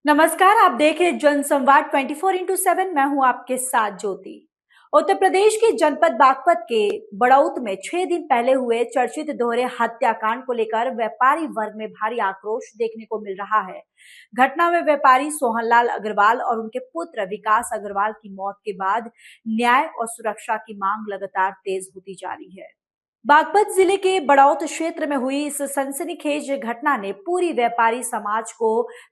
नमस्कार, आप देख रहे जनसंवाद 24x7। मैं हूं आपके साथ ज्योति। उत्तर प्रदेश के जनपद बागपत के बड़ौत में 6 दिन पहले हुए चर्चित दोहरे हत्याकांड को लेकर व्यापारी वर्ग में भारी आक्रोश देखने को मिल रहा है। घटना में व्यापारी सोहनलाल अग्रवाल और उनके पुत्र विकास अग्रवाल की मौत के बाद न्याय और सुरक्षा की मांग लगातार तेज होती जा रही है। बागपत जिले के बड़ौत क्षेत्र में हुई इस सनसनीखेज घटना ने पूरी व्यापारी समाज को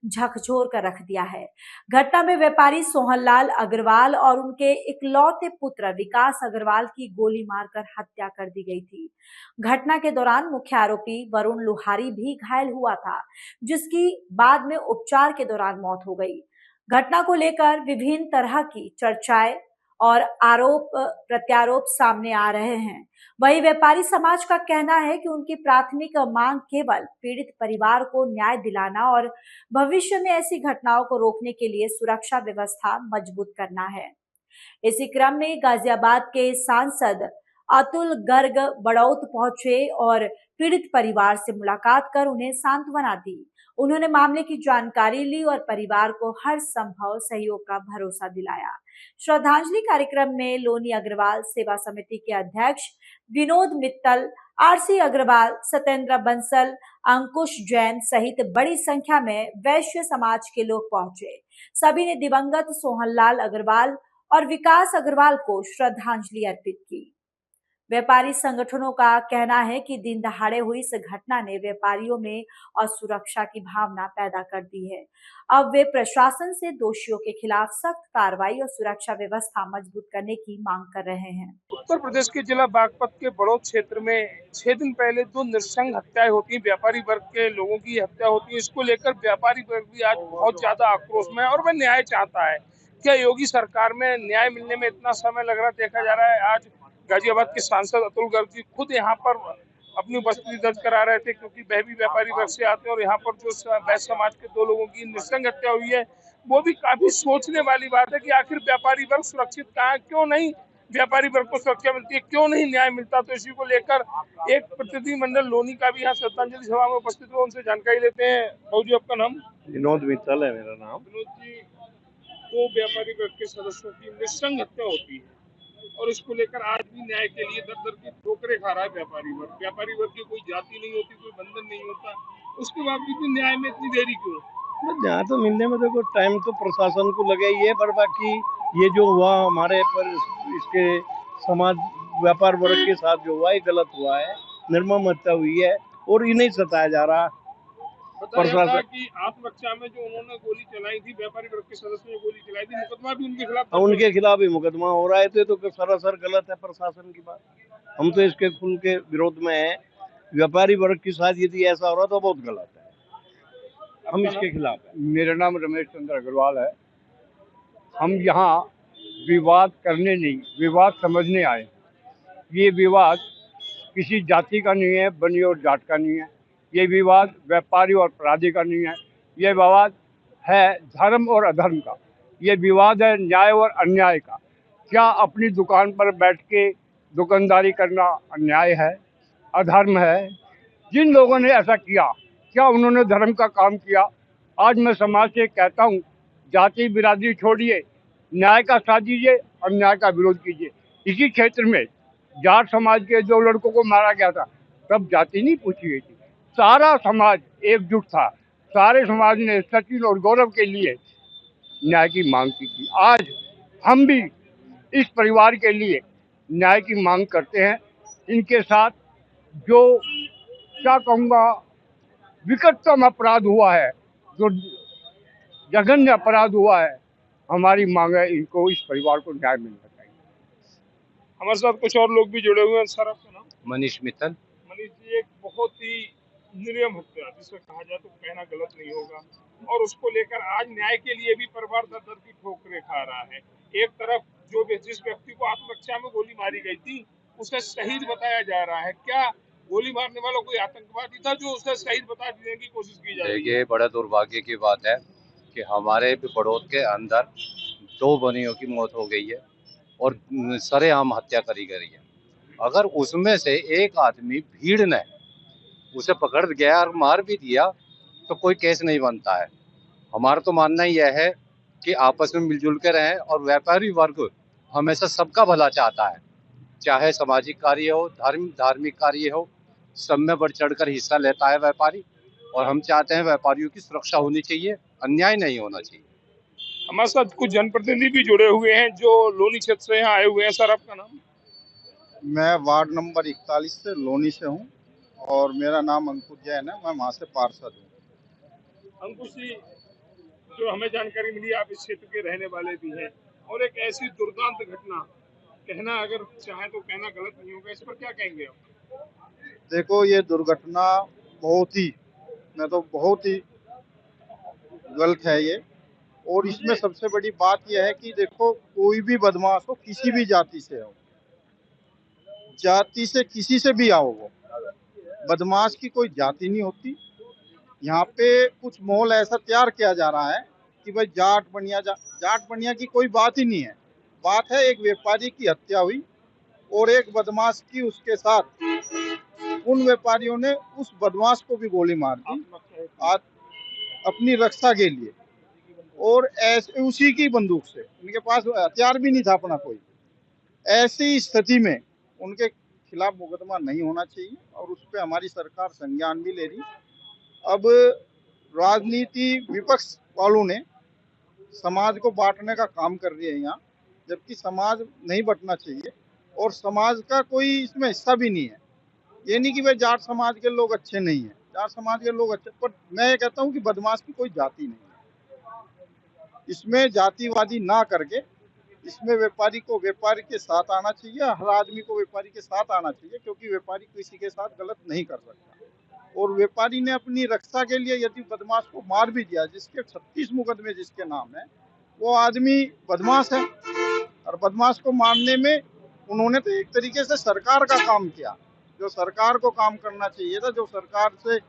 झकझोर कर रख दिया है। घटना में व्यापारी सोहनलाल अग्रवाल और उनके इकलौते पुत्र विकास अग्रवाल की गोली मारकर हत्या कर दी गई थी। घटना के दौरान मुख्य आरोपी वरुण लोहारी भी घायल हुआ था, जिसकी बाद में उपचार के दौरान मौत हो गई। घटना को लेकर विभिन्न तरह की चर्चाएं और आरोप प्रत्यारोप सामने आ रहे हैं। वही व्यापारी समाज का कहना है कि उनकी प्राथमिक मांग केवल पीड़ित परिवार को न्याय दिलाना और भविष्य में ऐसी घटनाओं को रोकने के लिए सुरक्षा व्यवस्था मजबूत करना है। इसी क्रम में गाजियाबाद के सांसद अतुल गर्ग बड़ौत पहुंचे और पीड़ित परिवार से मुलाकात कर उन्हें सांत्वना दी। उन्होंने मामले की जानकारी ली और परिवार को हर संभव सहयोग का भरोसा दिलाया। श्रद्धांजलि कार्यक्रम में लोनी अग्रवाल सेवा समिति के अध्यक्ष विनोद मित्तल, आरसी अग्रवाल, सत्येंद्र बंसल, अंकुश जैन सहित बड़ी संख्या में वैश्य समाज के लोग पहुंचे। सभी ने दिवंगत सोहनलाल अग्रवाल और विकास अग्रवाल को श्रद्धांजलि अर्पित की। व्यापारी संगठनों का कहना है कि दिन दहाड़े हुई इस घटना ने व्यापारियों में असुरक्षा की भावना पैदा कर दी है। अब वे प्रशासन से दोषियों के खिलाफ सख्त कार्रवाई और सुरक्षा व्यवस्था मजबूत करने की मांग कर रहे हैं। उत्तर प्रदेश के जिला बागपत के बड़ौत क्षेत्र में 6 दिन पहले दो नृशंस हत्याएं होती हैं, व्यापारी वर्ग के लोगों की हत्या होती है। इसको लेकर व्यापारी वर्ग भी आज बहुत ज्यादा आक्रोश में है और वह न्याय चाहता है। क्या योगी सरकार में न्याय मिलने में इतना समय लग रहा देखा जा रहा है। आज गाजियाबाद के सांसद अतुल गर्ग जी खुद यहाँ पर अपनी उपस्थिति दर्ज करा रहे थे, क्योंकि वह भी व्यापारी वर्ग से आते हैं और यहाँ पर जो वैश्य समाज के दो लोगों की नृशंस हत्या हुई है, वो भी काफी सोचने वाली बात है कि आखिर व्यापारी वर्ग सुरक्षित कहाँ है, क्यों नहीं व्यापारी वर्ग को सुरक्षा मिलती है, क्यों नहीं न्याय मिलता। तो इसी को लेकर एक प्रतिनिधिमंडल लोनी का भी यहाँ श्रद्धांजलि सभा में उपस्थित हुआ, उनसे जानकारी लेते हैं। बाबू जी, आपका नाम? विनोद मित्तल है मेरा नाम। विनोद जी, दो व्यापारी वर्ग के सदस्यों की नृशंस हत्या होती है और इसको लेकर आज भी न्याय के लिए दर दर की ठोकरें खा रहा है व्यापारी वर्ग। व्यापारी वर्ग की कोई जाति नहीं होती, कोई बंधन नहीं होता, उसके बावजूद भी न्याय में इतनी देरी क्यों? न्याय तो मिलने में देखो टाइम तो प्रशासन को लगे ही है, पर बाकी ये जो हुआ हमारे पर इसके समाज व्यापार वर्ग के साथ जो हुआ है गलत हुआ है। निर्मम हत्या हुई है और इन्हें सताया जा रहा है। प्रशासन की आत्मरक्षा में जो उन्होंने गोली चलाई थी, व्यापारी वर्ग के सदस्यों ने गोली चलाई थी, मुकदमा भी उनके खिलाफ ही मुकदमा हो रहा है। तो सरासर गलत है प्रशासन की बात। हम तो इसके खुल के विरोध में है। व्यापारी वर्ग के साथ यदि ऐसा हो रहा तो बहुत गलत है, हम इसके खिलाफ है। मेरा नाम रमेश चंद्र अग्रवाल है। हम यहाँ विवाद करने नहीं, विवाद समझने आए। ये विवाद किसी जाति का नहीं है, बनी और जाट का नहीं है। ये विवाद व्यापारी और अपराधी का नहीं है। ये विवाद है धर्म और अधर्म का। ये विवाद है न्याय और अन्याय का। क्या अपनी दुकान पर बैठ के दुकानदारी करना अन्याय है, अधर्म है? जिन लोगों ने ऐसा किया, क्या उन्होंने धर्म का काम किया? आज मैं समाज से कहता हूँ, जाति बिरादरी छोड़िए, न्याय का साथ दीजिए, अन्याय का विरोध कीजिए। इसी क्षेत्र में जाट समाज के 2 लड़कों को मारा गया था, तब जाति नहीं पूछी गई थी, सारा समाज एकजुट था। सारे समाज ने सचिन और गौरव के लिए न्याय की मांग की थी। आज हम भी इस परिवार के लिए न्याय की मांग करते हैं। इनके साथ जो क्या कहूँगा विकटतम अपराध हुआ है, जो जघन्य अपराध हुआ है, हमारी मांग है इनको, इस परिवार को न्याय मिलना चाहिए। हमारे साथ कुछ और लोग भी जुड़े हुए हैं। सर, आपका नाम? मनीष मित्तल। मनीष जी, एक बहुत ही निर्मम हत्या जिसे कहा जाए तो कहना गलत नहीं होगा, और उसको लेकर आज न्याय के लिए भी परिवार दर दर की ठोकरें खा रहा है। एक तरफ जिस व्यक्ति को आत्मरक्षा में गोली मारी गई थी, उसे शहीद बताया जा रहा है। क्या गोली मारने वाला कोई आतंकवादी था जो उसे शहीद बता देने की कोशिश की जा रही है? ये बड़ा दुर्भाग्य की बात है कि हमारे बड़ौद के अंदर 2 बनियों की मौत हो गई है और सरेआम हत्या करी गई है। अगर उसमें से एक आदमी भीड़ ने उसे पकड़ गया और मार भी दिया, तो कोई केस नहीं बनता है। हमारा तो मानना यह है कि आपस में मिलजुल के रहें, और व्यापारी वर्ग हमेशा सबका भला चाहता है, चाहे सामाजिक कार्य हो, धार्मिक कार्य हो, सब में बढ़ चढ़कर हिस्सा लेता है व्यापारी। और हम चाहते हैं व्यापारियों की सुरक्षा होनी चाहिए, अन्याय नहीं होना चाहिए। हमारे साथ कुछ जनप्रतिनिधि भी जुड़े हुए हैं जो लोनी क्षेत्र से यहाँ आए हुए हैं। सर, आपका नाम? मैं वार्ड नंबर 41 से लोनी से हूँ और मेरा नाम अंकुर जैन है। मैं वहाँ से पार्षद हूँ। अंकुश जी, जो हमें जानकारी मिली, आप इस क्षेत्र के रहने वाले भी हैं, और एक ऐसी दुर्दांत घटना, कहना अगर चाहे तो कहना गलत नहीं होगा, इस पर क्या कहेंगे आप? देखो, ये दुर्घटना बहुत ही गलत है ये। और इसमें सबसे बड़ी बात यह है कि देखो, कोई भी बदमाश हो, किसी भी जाति से हो, जाति से किसी से भी आओ, वो बदमाश की कोई जाति नहीं होती। यहाँ पे कुछ माहौल ऐसा तैयार किया जा रहा है कि भाई जाट बनिया की कोई बात ही नहीं है। बात है एक व्यापारी की हत्या हुई और एक बदमाश की उसके साथ उन व्यापारियों ने उस बदमाश को भी गोली मार दी अपनी रक्षा के लिए, और ऐसे उसी की बंदूक से, उनके पास हथियार भी नहीं था अपना कोई। ऐसी स्थिति में उनके खिलाफ मुकदमा नहीं होना चाहिए और उस पर हमारी सरकार संज्ञान भी ले रही। अब राजनीति विपक्ष वालों ने समाज को बांटने का काम कर रही है यहाँ, जबकि समाज नहीं बंटना चाहिए और समाज का कोई इसमें हिस्सा भी नहीं है। ये नहीं कि भाई जाट समाज के लोग अच्छे नहीं है, जाट समाज के लोग अच्छे, पर मैं ये कहता हूँ कि बदमाश की कोई जाति नहीं है। इसमें जातिवादी ना करके इसमें व्यापारी को व्यापारी के साथ आना चाहिए, हर आदमी को व्यापारी के साथ आना चाहिए, क्योंकि व्यापारी किसी के साथ गलत नहीं कर सकता। और व्यापारी ने अपनी रक्षा के लिए यदि बदमाश को मार भी दिया, जिसके 36 मुकदमे जिसके नाम है, वो आदमी बदमाश है। और बदमाश को मारने में उन्होंने तो एक तरीके से सरकार का काम किया, जो सरकार को काम करना चाहिए था, जो सरकार से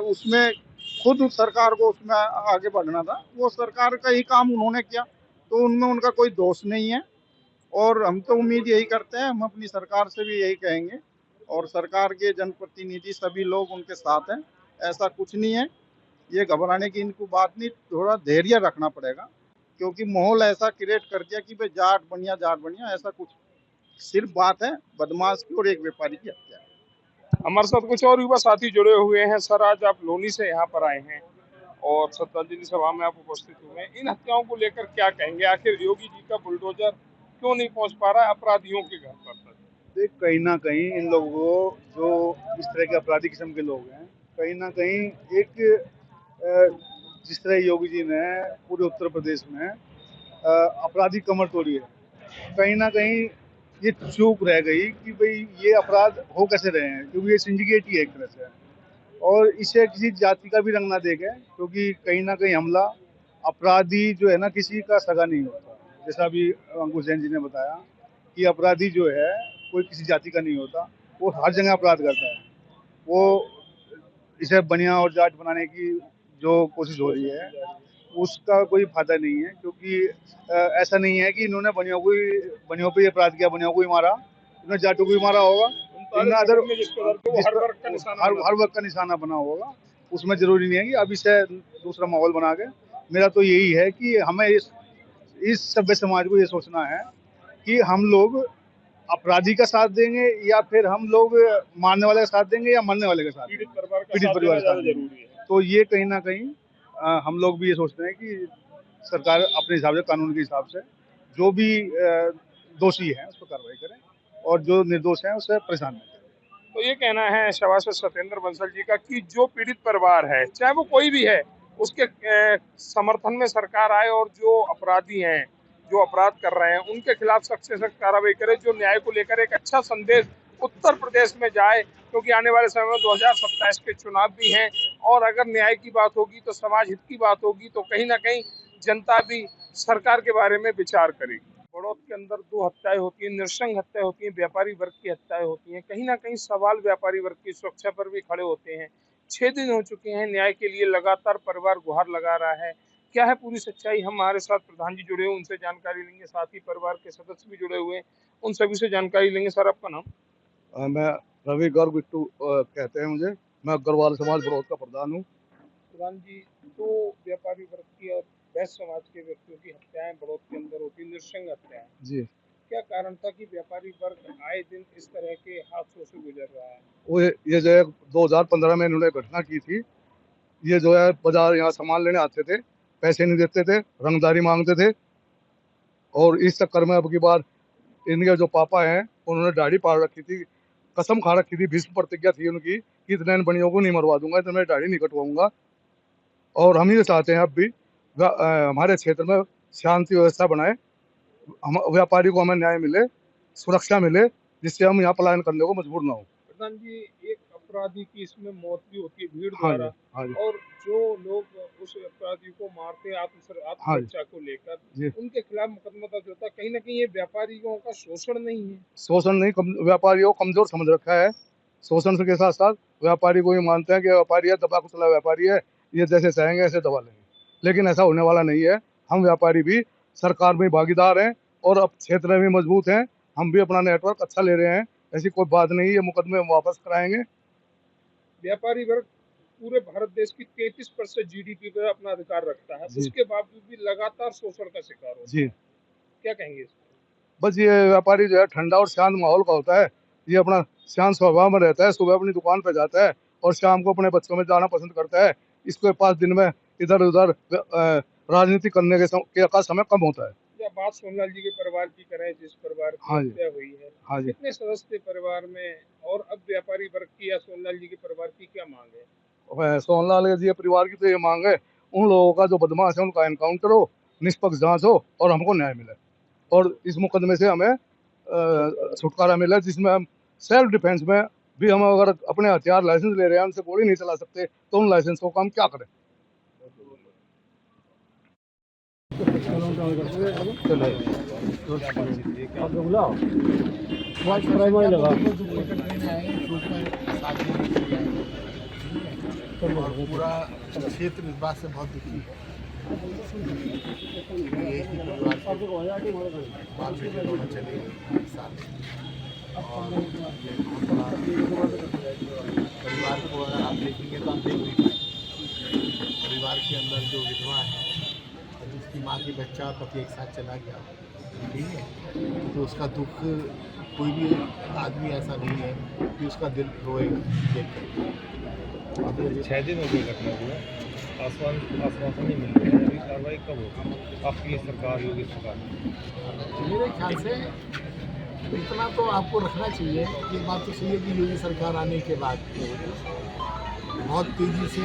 उसमें खुद सरकार को उसमें आगे बढ़ना था, वो सरकार का ही काम उन्होंने किया, तो उनमें उनका कोई दोष नहीं है। और हम तो उम्मीद यही करते हैं, हम अपनी सरकार से भी यही कहेंगे, और सरकार के जनप्रतिनिधि सभी लोग उनके साथ हैं। ऐसा कुछ नहीं है, ये घबराने की इनको बात नहीं, थोड़ा धैर्य रखना पड़ेगा, क्योंकि माहौल ऐसा क्रिएट कर दिया कि भाई जाट बनिया, ऐसा कुछ सिर्फ बात है बदमाश की और एक व्यापारी की हत्या। हमारे साथ कुछ और युवा साथी जुड़े हुए हैं। सर, आज आप लोनी से यहाँ पर आए हैं और श्रद्धांजलि सभा में आप उपस्थित हुए हैं। इन हत्याओं को लेकर क्या कहेंगे? आखिर योगी जी का बुलडोजर क्यों नहीं पहुंच पा रहा है अपराधियों के घर पर? देख, कहीं ना कहीं इन लोगों को, जो इस तरह के अपराधी किस्म के लोग हैं, कहीं ना कहीं एक जिस तरह योगी जी ने पूरे उत्तर प्रदेश में अपराधी कमर तोड़ी है, कहीं ना कहीं ये चूक रह गई कि भाई ये अपराध हो कैसे रहे हैं, क्योंकि ये सिंडिकेट ही है एक तरह से। और इसे किसी जाति का भी रंग ना देखे, क्योंकि कहीं ना कहीं हमला अपराधी जो है ना, किसी का सगा नहीं होता। जैसा अभी अंकुश जैन जी ने बताया कि अपराधी जो है कोई किसी जाति का नहीं होता, वो हर जगह अपराध करता है। वो इसे बनिया और जाट बनाने की जो कोशिश हो रही है, उसका कोई फायदा नहीं है, क्योंकि ऐसा नहीं है कि इन्होंने बनियों पे अपराध किया, बनियों को ही मारा, इन्होंने जाटों को भी मारा होगा, हर वर्ग का निशाना बना होगा। उसमें जरूरी नहीं है कि अब इसे दूसरा माहौल बना के। मेरा तो यही है कि हमें इस सभ्य समाज को ये सोचना है कि हम लोग अपराधी का साथ देंगे या फिर हम लोग मारने वाले का साथ देंगे या मरने वाले का साथ, पीड़ित परिवार का साथ देंगे। तो ये कहीं ना कहीं हम लोग भी ये सोचते हैं कि सरकार अपने हिसाब से, कानून के हिसाब से, जो भी दोषी है उस पर कार्रवाई करें और जो निर्दोष है उसे परेशान न करें। तो ये कहना है सभासद सत्येंद्र बंसल जी का कि जो पीड़ित परिवार है, चाहे वो कोई भी है, उसके समर्थन में सरकार आए और जो अपराधी हैं, जो अपराध कर रहे हैं, उनके खिलाफ सख्त से सख्त कार्रवाई करे, जो न्याय को लेकर एक अच्छा संदेश उत्तर प्रदेश में जाए, क्योंकि आने वाले समय में 2027 के चुनाव भी हैं और अगर न्याय की बात होगी तो समाज हित की बात होगी, तो कहीं ना कहीं जनता भी सरकार के बारे में विचार करेगी। बड़ौद के अंदर 2 हत्याएं होती हैं, नृशंस हत्याएं होती हैं, व्यापारी वर्ग की हत्याएं होती हैं। कहीं ना कहीं सवाल व्यापारी वर्ग की सुरक्षा पर भी खड़े होते हैं। 6 दिन हो चुके हैं, न्याय के लिए लगातार परिवार गुहार लगा रहा है। क्या है पूरी सच्चाई? हमारे साथ प्रधान जी जुड़े हुए, उनसे जानकारी लेंगे, साथ ही परिवार के सदस्य भी जुड़े हुए हैं, उन सभी से जानकारी लेंगे। सर, आपका नाम? मैं रवि गर्ग बिट्टू कहते हैं मुझे। मैं अग्रवाल समाज बड़ौद का प्रधान हूँ। प्रधान जी, तो व्यापारी वर्ग की और वैश्य समाज के व्यक्तियों की हत्याएं बड़ौद के अंदर होती, नृशंस हत्याएं, जी। क्या कारण था कि व्यापारी वर्ग आए दिन इस तरह के हादसों से गुजर रहा है? वो ये जो है 2015 में इन्होंने घटना की थी। ये जो है बाजार यहाँ सामान लेने आते थे, पैसे नहीं देते थे, रंगदारी मांगते थे, और इस चक्कर में अब की बार इनके जो पापा हैं उन्होंने दाढ़ी पाड़ रखी थी, कसम खा रखी थी, भीष्म प्रतिज्ञा थी उनकी कि इतने बनियों को नहीं मरवा दूंगा, इतने दाढ़ी नहीं कटवाऊंगा। और हम ये चाहते हैं अब भी हमारे क्षेत्र में शांति व्यवस्था बनाए, हम व्यापारी को हमें न्याय मिले, सुरक्षा मिले, जिससे हम यहाँ पलायन करने को मजबूर ना हो। प्रधान जी, एक अपराधी की इसमें मौत भी होती है भीड़ हाँ जी, द्वारा, हाँ जी, और जो लोग उस अपराधी को मारते हैं आत्मरक्षा को लेकर, उनके खिलाफ मुकदमा दर्ज होता है। कहीं ना कहीं ये व्यापारियों का शोषण नहीं है? शोषण नहीं, व्यापारियों को कमजोर समझ रखा है। शोषण के साथ साथ व्यापारी को ये मानते हैं कि व्यापारी है, दबा कुचला व्यापारी है, ये जैसे चाहेंगे ऐसे दबा लेंगे, लेकिन ऐसा होने वाला नहीं है। हम व्यापारी भी सरकार में भागीदार हैं और अब क्षेत्र में भी मजबूत हैं, हम भी अपना नेटवर्क अच्छा ले रहे हैं, ऐसी कोई बात नहीं। ये मुकदमे हम वापस कराएंगे। व्यापारी वर्ग पूरे भारत देश की 33% जीडीपी पर अपना अधिकार रखता है, उसके बावजूद भी लगातार शोषण का शिकार होता है, क्या कहेंगे इसमें? बस ये व्यापारी जो है ठंडा और शांत माहौल का होता है, ये अपना शांत स्वभाव में रहता है, सुबह अपनी दुकान पे जाता है और शाम को अपने बच्चों में जाना पसंद करता है। इसके पास दिन में इधर उधर राजनीति करने का समय कम होता है। या बात सोनलाल जी के परिवार की करें, जिस परिवार की हत्या हुई है, हाँ जी, कितने सदस्य थे परिवार में, और अब व्यापारी वर्ग की या सोनलाल जी के परिवार की क्या मांग है? सोनलाल जी परिवार की तो ये मांग है, उन लोगों का जो बदमाश है उनका एनकाउंटर हो, निष्पक्ष जांच हो और हमको न्याय मिले, और इस मुकदमे से हमें छुटकारा मिला, जिसमें हम सेल्फ डिफेंस में भी हम अगर अपने हथियार लाइसेंस ले रहे हैं, उनसे गोली नहीं चला सकते, तो उन लाइसेंस को हम क्या करें? पूरा क्षेत्र इस बात से बहुत दुखी है। एक ही परिवार के बाल बेटे दोनों चले एक साथ, और ये बहुत बड़ा परिवार को अगर आप देखेंगे तो आप देख नहीं पाएंगे। परिवार के अंदर जो विधवा है, जिसकी माँ की बच्चा और पति एक साथ चला गया, ठीक है, तो उसका दुख कोई भी आदमी ऐसा नहीं है कि उसका दिल रोएगा देख कर। 6 दिन हो गए घटना हुआ, आश्वासन नहीं मिल रहा है, अभी कार्रवाई कब होगी आपकी सरकार, योगी सरकार? मेरे ख्याल से इतना तो आपको रखना चाहिए। ये बात तो सही है कि योगी सरकार आने के बाद बहुत तेज़ी से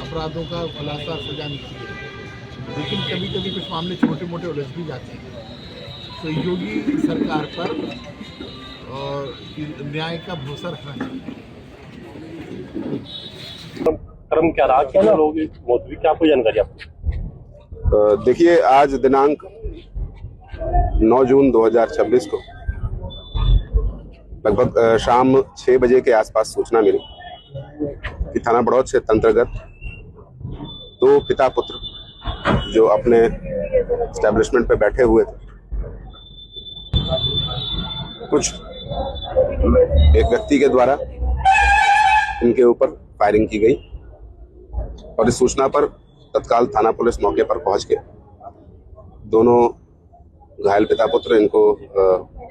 अपराधों का खुलासा सजा निकली है, लेकिन कभी कभी कुछ मामले छोटे मोटे उलझ भी जाते हैं। तो योगी सरकार पर और न्याय का भरोसा रखना चाहिए। क्रम क्या रहा, कितने लोगों की मौत हुई, क्या आपको जानकारी? आपको देखिए, आज दिनांक 9 जून 2026 को लगभग शाम 6 बजे के आसपास सूचना मिली कि थाना बड़ौद क्षेत्र अंतर्गत 2 पिता पुत्र जो अपने एस्टेब्लिशमेंट पे बैठे हुए थे, कुछ एक व्यक्ति के द्वारा इनके ऊपर फायरिंग की गई, और इस सूचना पर तत्काल थाना पुलिस मौके पर पहुंच के दोनों घायल पिता पुत्र इनको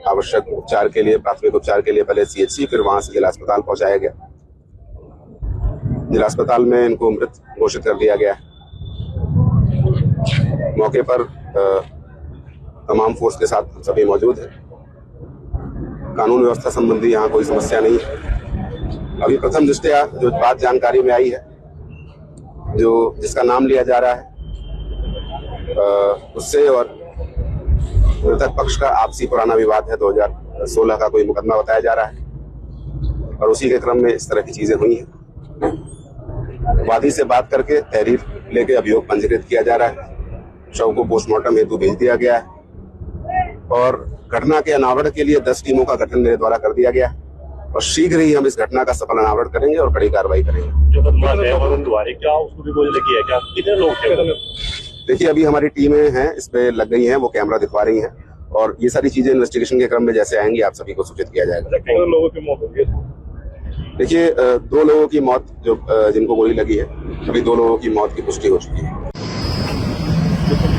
आवश्यक उपचार के लिए, प्राथमिक उपचार के लिए पहले CHC, फिर वहां से जिला अस्पताल पहुंचाया गया। जिला अस्पताल में इनको मृत घोषित कर दिया गया। मौके पर तमाम फोर्स के साथ सभी मौजूद हैं। कानून व्यवस्था संबंधी यहाँ कोई समस्या नहीं है। अभी प्रथम दृष्टया जो बात जानकारी में आई है, जो जिसका नाम लिया जा रहा है, उससे और मृतक पक्ष का आपसी पुराना विवाद है, 2016 का कोई मुकदमा बताया जा रहा है, और उसी के क्रम में इस तरह की चीजें हुई हैं। वादी से बात करके तहरीर लेके अभियोग पंजीकृत किया जा रहा है, शव को पोस्टमार्टम हेतु भेज दिया गया है, और घटना के अनावरण के लिए 10 टीमों का गठन मेरे द्वारा कर दिया गया, और शीघ्र ही हम इस घटना का सफल अनावरण करेंगे और कड़ी कार्रवाई करेंगे। जो बदमाश है और द्वारे क्या उसको भी गोली लगी है क्या, कितने लोग थे? देखिए, अभी हमारी टीमें हैं इस पे लग गई हैं, वो कैमरा दिखवा रही हैं, और ये सारी चीजें इन्वेस्टिगेशन के क्रम में जैसे आएंगी आप सभी को सूचित किया जाएगा। कितने लोगों की मौत हुई है? देखिए, 2 लोगों की मौत जो जिनको गोली लगी है, अभी 2 लोगों की मौत की पुष्टि हो चुकी है।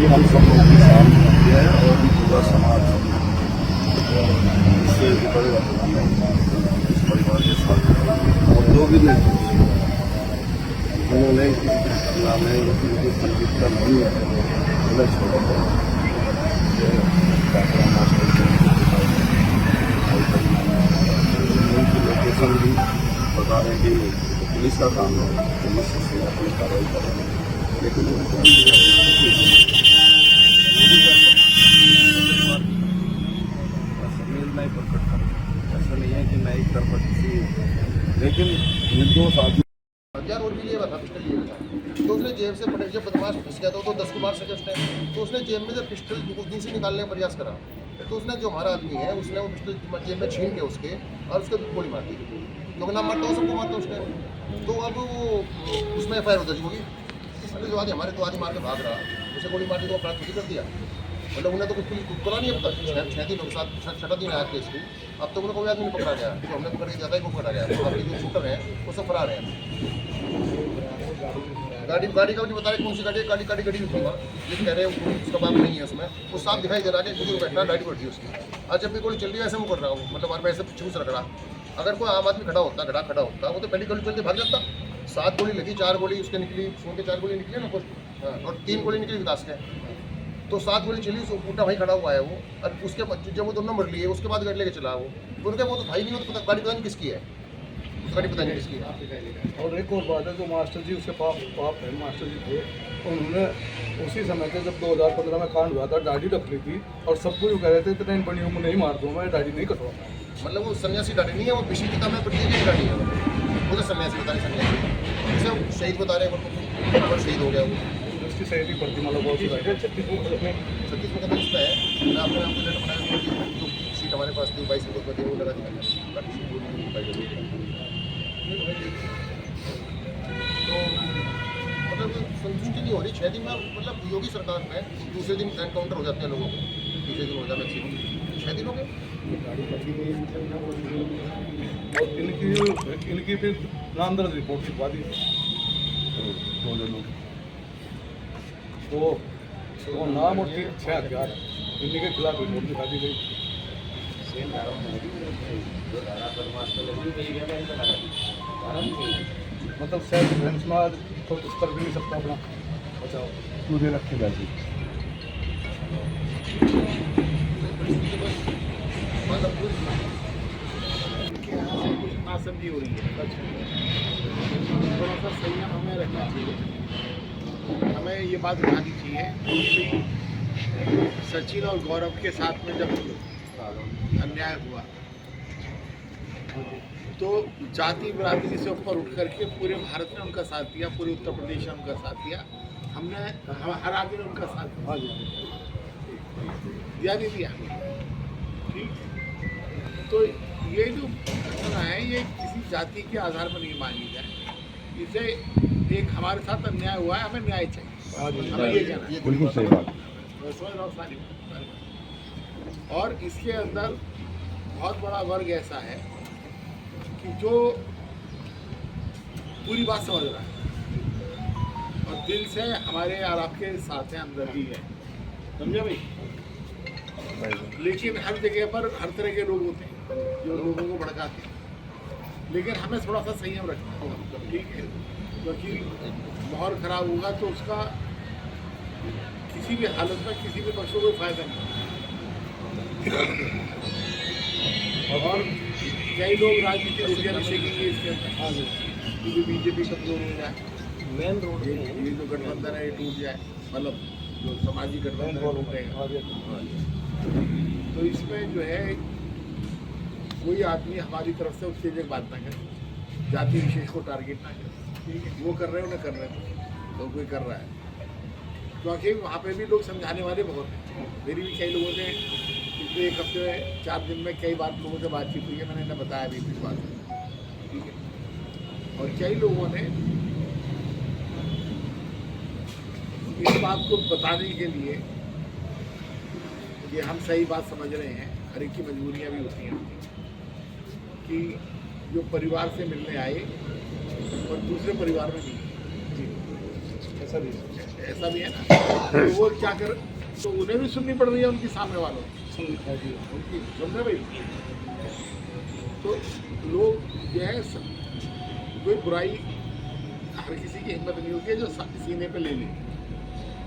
हम सब लोगों के साथ है और पूरा समाज इससे बड़े इस परिवार के साथ और जो भी उन्होंने किसी घटना में उनकी संलिप्तता नहीं है उन्हें छोड़ा लोकेशन भी बता रहे कि पुलिस का काम है, पुलिस से अपनी कार्रवाई करेंगे, लेकिन नहीं प्रकट कर, ऐसा नहीं है कि मैं एक तरफा किसी, लेकिन निर्दोष आदमी हथियार और भी लिए हुआ था, पिस्टल लिए हुआ था, तो उसने जेब से पड़े, जब बदमाश फंस गया था तो 10 को मार सके उसने, तो उसने जेब में से पिस्टल उस दिन से निकालने का प्रयास करा, तो उसने जो हमारा आदमी है उसने वो पिस्टल जेब में छीन के उसके और उसके गोली मार दी, लोग नाम मारता हो सबको मारता उसने, तो अब वो उसमें FIR दर्ज होगी, जो आदमी हमारे 2 आदमी मार के भाग रहा उसे गोली मार दी तो अपराध कर दिया, मतलब उन्हें तो कुछ करा नहीं अब तक, 6 दिनों के साथ 6ठा दिन आया केस की, अब तक उन्हें कोई आदमी नहीं पकड़ा गया, जो हमने पकड़ के ज़्यादा ही को पकड़ा गया, तो अभी जो शूटर हैं वो सब फरार हैं। गाड़ी का भी बता रहे कौन सी गाड़ी गाड़ी रुकी वहाँ, लेकिन कह रहे हैं उसका बाप नहीं है उसमें, वो साफ दिखाई दे रहा है कि बुजुर्ग बैठा गाड़ी बैठी है उसकी, आज जब भी गोली चल रही है ऐसे वो कर रहा हूँ, मतलब हमारे ऐसे चूस रख रहा, अगर कोई आम आदमी खड़ा होता वो तो पहली गोली चलते भाग जाता, 7 गोली लगी, 4 गोली उसके निकली, सोन के 4 गोली निकली ना कुछ, और 3 गोली निकली विकास के, तो 7 गोली चली, उस उल्टा वहीं खड़ा हुआ है वो, और उसके जब वो 2 नंबर लिए उसके बाद गाड़ी लेके चला वो, उनके वो तो भाई नहीं हो तो गाड़ी पता नहीं किसकी है, गाड़ी पता नहीं किसकी है। और एक और बात है, जो मास्टर जी उसके पाप है, मास्टर जी थे, उन्होंने उसी समय के जब 2015 में कांड हुआ था दाढ़ी रख ली थी और सबको यूँ कह रहे थे इतने बड़ी उम्र नहीं मार दूँ, मैं दाढ़ी नहीं कटवाऊँगा, मतलब वो सन्यासी दाढ़ी नहीं है, वो विषय किताब में पढ़ी गई दाढ़ी है, वो तो सन्यासी बता रहे, सन्यासी जैसे शहीद बता रहे हैं, पर शहीद हो गया वो, उसकी शहीदी पड़ती मतलब बहुत सी 36 में मुकदमा इसमें है, मैंने आपने नाम को लेटर बनाया, जो सीट हमारे पास थी 22 को वो लगा दी मैंने, तो मतलब संतुष्टि नहीं हो रही 6 दिन में, मतलब योगी सरकार में दूसरे दिन एनकाउंटर हो जाते हैं लोगों को, तीसरे दिन हो जाता है, 6 दिन हो गए। और इनकी फिर नामदर्ज रिपोर्ट लिखवा दी, तो नाम और 6 हथियार इन्हीं के खिलाफ रिपोर्ट लिखा दी गई। मतलब सेल्फ डिफेंस में तो इस पर भी नहीं सकता अपना बचाओ मुझे रखे बैठी नासमझी हो रही है, थोड़ा सा संयम हमें रखना चाहिए, हमें ये बात बतानी चाहिए कि सचिन और गौरव के साथ में जब अन्याय हुआ तो जाति बरादरी से ऊपर उठ करके पूरे भारत ने उनका साथ दिया, पूरे उत्तर प्रदेश ने उनका साथ दिया, हमने हर आदमी ने उनका साथ दिया भी दिया, ठीक। तो ये जो घटना है ये किसी जाति के आधार पर नहीं मानी जाए, इसे एक हमारे साथ अन्याय हुआ है, हमें न्याय चाहिए, हमें ये कहना है, बिल्कुल सही बात। और इसके अंदर बहुत बड़ा वर्ग ऐसा है कि जो पूरी बात समझ रहा है और दिल से हमारे और आपके साथ हैं, हमदर्दी है, समझे भाई। लेकिन हर जगह पर हर तरह के लोग होते हैं जो लोगों को भड़काते हैं, लेकिन हमें थोड़ा सा संयम रखना होगा, ठीक है, क्योंकि माहौल खराब होगा तो उसका किसी भी हालत में किसी भी पक्ष को कोई फायदा नहीं। और कई लोग राजनीतिक ऊर्जा सेकेंगे इसके अंदर, क्योंकि बीजेपी कमजोर हो जाए, मेन रोड ये जो गठबंधन है ये टूट जाए, मतलब जो सामाजिक गठबंधन टूटेगा, तो इसमें जो है कोई आदमी हमारी तरफ से उससे एक बात ना करे, जाति विशेष को टारगेट ना करे, ठीक है, वो कर रहे हो ना कर रहे हो, तो कोई कर रहा है, क्योंकि वहाँ पे भी लोग समझाने वाले बहुत हैं। मेरी भी कई लोगों ने पिछले 1 हफ्ते 4 दिन में कई बार लोगों से बातचीत हुई है, मैंने इन्हें बताया भी कुछ बात, ठीक है, और कई लोगों ने इस बात को बताने के लिए कि हम सही बात समझ रहे हैं, हर एक की मजबूरियाँ भी होती हैं कि जो परिवार से मिलने आए और दूसरे परिवार में नहीं, ऐसा भी है ना। तो वो क्या कर, तो उन्हें भी सुननी पड़ रही है उनकी सामने वालों उनकी, समझे भाई। तो लोग जो है कोई बुराई हर किसी की हिम्मत नहीं होती है जो सीने पे ले ले,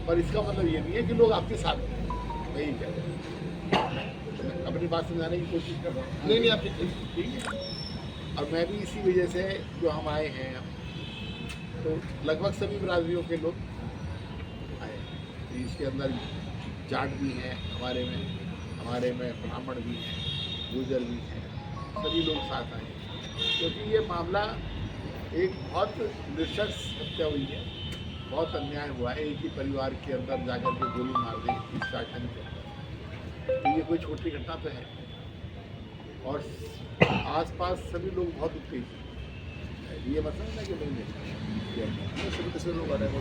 पर इसका मतलब ये नहीं है कि लोग आपके साथ हैं। मैं यही कह रहा हूँ, अपनी बात समझाने की कोशिश कर रहा हूँ। नहीं आपकी ठीक है। और मैं भी इसी वजह से जो हम आए हैं, तो लगभग सभी बिरादरियों के लोग आए। तो इसके अंदर जाट भी हैं हमारे में ब्राह्मण भी हैं, गुर्जर भी हैं, सभी लोग साथ आए क्योंकि ये मामला एक बहुत निष्ठुर हत्या हुई है, बहुत अन्याय हुआ है। एक ही परिवार के अंदर जाकर के गोली मार दी इस शासन के अंदर, तो ये कोई छोटी घटना तो है। और आसपास सभी लोग बहुत उत्तेजित हैं, ये मतलब ना कि लोग आ रहे हैं।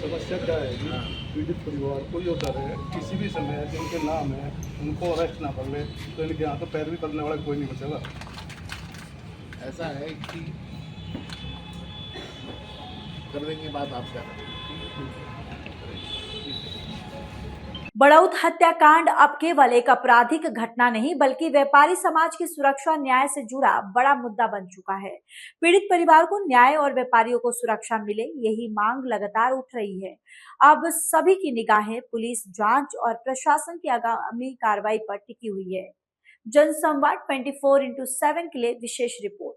समस्या क्या है कि पीड़ित परिवार को ये होता है किसी भी समय जिनके नाम है उनको अरेस्ट ना कर ले तो इनके यहाँ तो पैरवी करने वाला कोई नहीं बचेगा। ऐसा है कि कर देंगे बात आपसे। बड़ौत हत्याकांड अब केवल एक आपराधिक घटना नहीं बल्कि व्यापारी समाज की सुरक्षा और न्याय से जुड़ा बड़ा मुद्दा बन चुका है। पीड़ित परिवार को न्याय और व्यापारियों को सुरक्षा मिले, यही मांग लगातार उठ रही है। अब सभी की निगाहें पुलिस जांच और प्रशासन की आगामी कार्रवाई पर टिकी हुई है। जनसंवाद 24x7 के लिए विशेष रिपोर्ट।